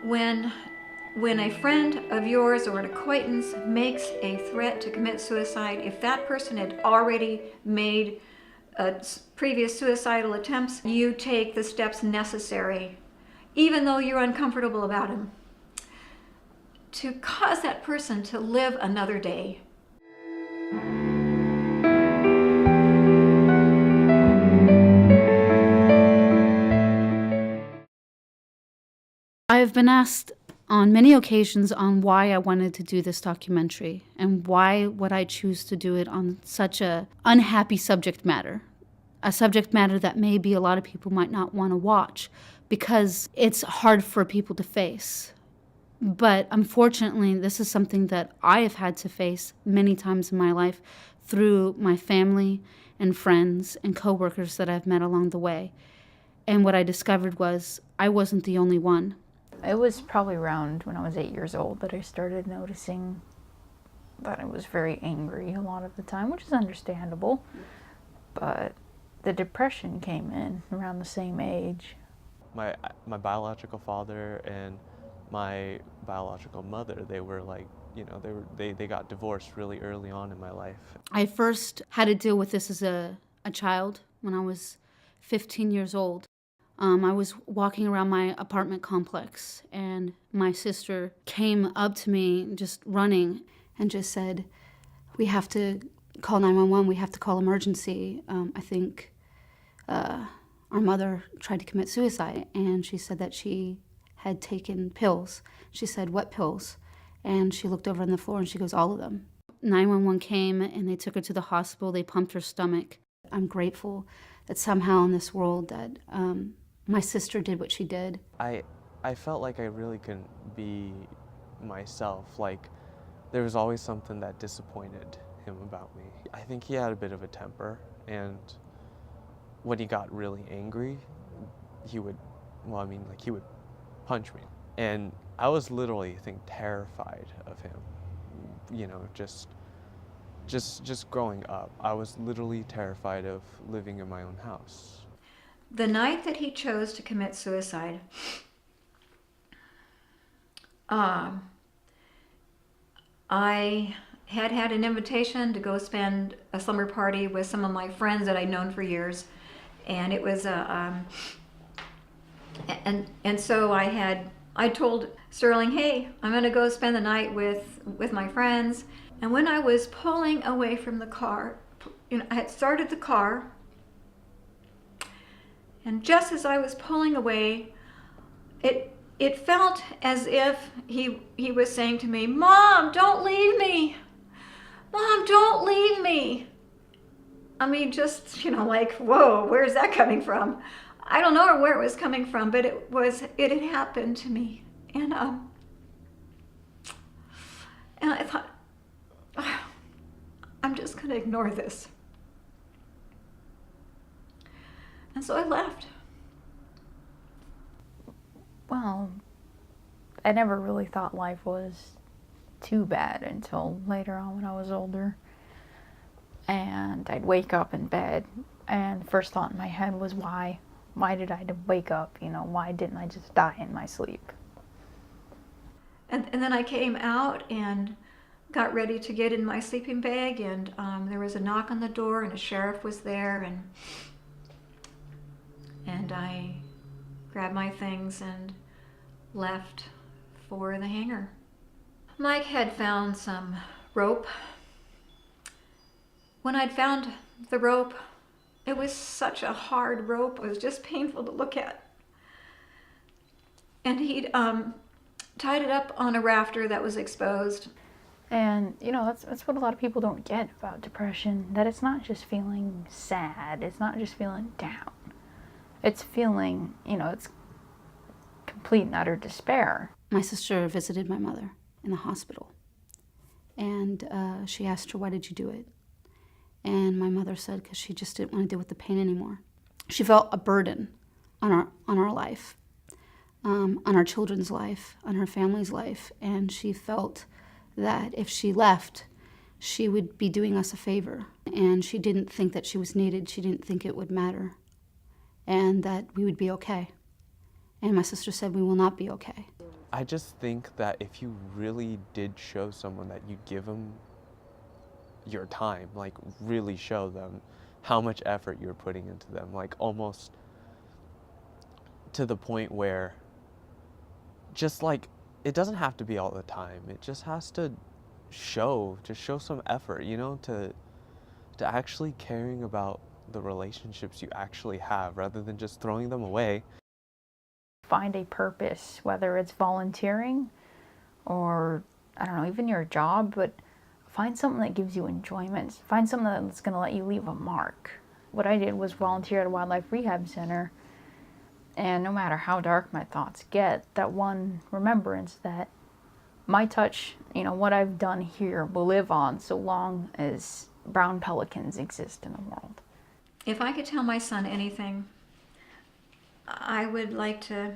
When a friend of yours or an acquaintance makes a threat to commit suicide, if that person had already made previous suicidal attempts, you take the steps necessary, even though you're uncomfortable about them, to cause that person to live another day. I've been asked on many occasions on why I wanted to do this documentary and why would I choose to do it on such a unhappy subject matter, a subject matter that maybe a lot of people might not want to watch because it's hard for people to face. But unfortunately, this is something that I have had to face many times in my life through my family and friends and coworkers that I've met along the way. And what I discovered was I wasn't the only one. It was probably around when I was 8 years old that I started noticing that I was very angry a lot of the time, which is understandable. But the depression came in around the same age. My biological father and my biological mother, they were like, you know, they got divorced really early on in my life. I first had to deal with this as a child when I was 15 years old. I was walking around my apartment complex and my sister came up to me just running and just said, "We have to call 911, we have to call emergency. I think our mother tried to commit suicide." And she said that she had taken pills. She said, "What pills?" And she looked over on the floor and she goes, "All of them." 911 came and they took her to the hospital. They pumped her stomach. I'm grateful that somehow in this world that my sister did what she did. I felt like I really couldn't be myself. Like, there was always something that disappointed him about me. I think he had a bit of a temper, and when he got really angry, he would, he would punch me. And I was literally, I think, terrified of him. You know, just growing up, I was literally terrified of living in my own house. The night that he chose to commit suicide, I had an invitation to go spend a slumber party with some of my friends that I'd known for years, and it was and so I told Sterling, "Hey, I'm going to go spend the night with my friends." And when I was pulling away from the car, you know, I had started the car. And just as I was pulling away, it felt as if he was saying to me, "Mom, don't leave me. Mom, don't leave me." I mean, just, you know, like, whoa, where's that coming from? I don't know where it was coming from, but it had happened to me. And I thought, oh, I'm just going to ignore this. And so I left. Well, I never really thought life was too bad until later on when I was older. And I'd wake up in bed, and the first thought in my head was, why? Why did I wake up? You know, why didn't I just die in my sleep? And then I came out and got ready to get in my sleeping bag, and there was a knock on the door, and a sheriff was there, and I grabbed my things and left for the hangar. Mike had found some rope. When I'd found the rope, it was such a hard rope. It was just painful to look at. And he'd tied it up on a rafter that was exposed. And, you know, that's what a lot of people don't get about depression, that it's not just feeling sad, it's not just feeling down. It's feeling, you know, it's complete and utter despair. My sister visited my mother in the hospital, and she asked her, "Why did you do it?" And my mother said, because she just didn't want to deal with the pain anymore. She felt a burden on our life, on our children's life, on her family's life, and she felt that if she left, she would be doing us a favor, and she didn't think that she was needed. She didn't think it would matter, and that we would be okay. And my sister said, "We will not be okay." I just think that if you really did show someone that you give them your time, like really show them how much effort you're putting into them, like almost to the point where just like, it doesn't have to be all the time. It just has to show some effort, you know, to actually caring about the relationships you actually have rather than just throwing them away. Find a purpose, whether it's volunteering or, I don't know, even your job, but find something that gives you enjoyment. Find something that's going to let you leave a mark. What I did was volunteer at a wildlife rehab center, and no matter how dark my thoughts get, that one remembrance that my touch, you know, what I've done here will live on so long as brown pelicans exist in the world. If I could tell my son anything, I would like to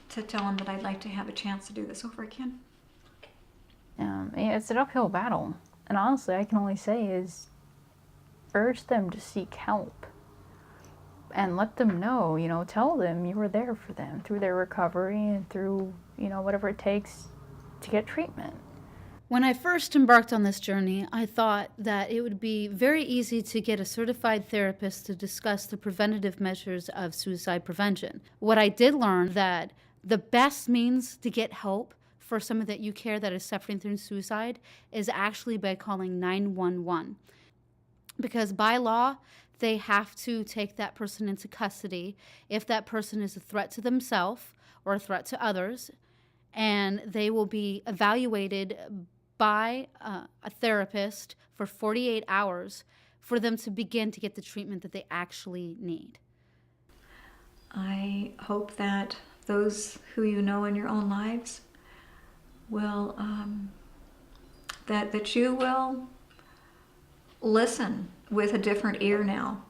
tell him that I'd like to have a chance to do this over again. It's an uphill battle, and honestly, I can only say is urge them to seek help and let them know, you know, tell them you were there for them through their recovery and through, you know, whatever it takes to get treatment. When I first embarked on this journey, I thought that it would be very easy to get a certified therapist to discuss the preventative measures of suicide prevention. What I did learn that the best means to get help for someone that you care that is suffering through suicide is actually by calling 911. Because by law, they have to take that person into custody if that person is a threat to themselves or a threat to others, and they will be evaluated by a therapist for 48 hours for them to begin to get the treatment that they actually need. I hope that those who you know in your own lives will, that you will listen with a different ear now.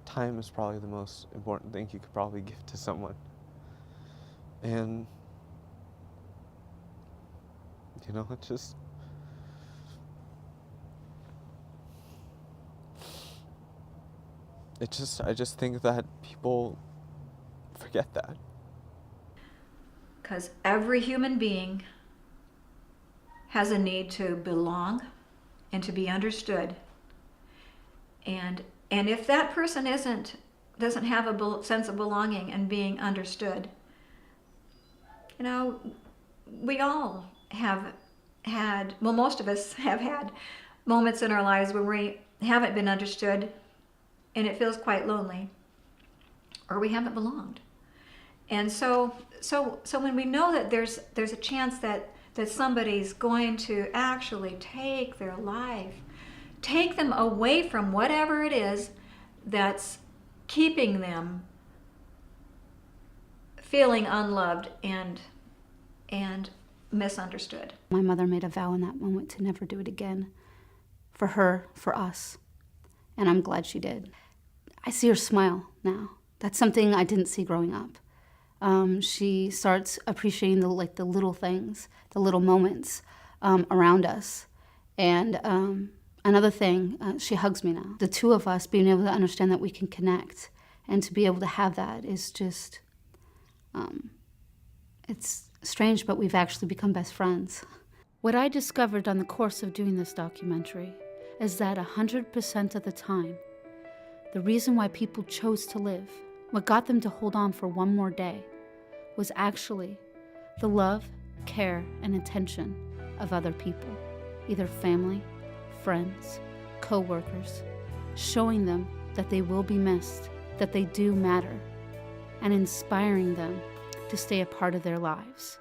Time is probably the most important thing you could probably give to someone. And you know, I just think that people forget that. Because every human being has a need to belong and to be understood. And if that person doesn't have a sense of belonging and being understood, you know, we all have had, well, most of us have had moments in our lives where we haven't been understood and it feels quite lonely, or we haven't belonged. And so when we know that there's a chance that somebody's going to actually take their life, take them away from whatever it is that's keeping them feeling unloved and misunderstood. My mother made a vow in that moment to never do it again. For her, for us. And I'm glad she did. I see her smile now. That's something I didn't see growing up. She starts appreciating the little things, the little moments around us. And another thing, she hugs me now. The two of us being able to understand that we can connect and to be able to have that is just, it's strange, but we've actually become best friends. What I discovered on the course of doing this documentary is that 100% of the time, the reason why people chose to live, what got them to hold on for one more day, was actually the love, care, and attention of other people, either family, friends, co-workers, showing them that they will be missed, that they do matter, and inspiring them to stay a part of their lives.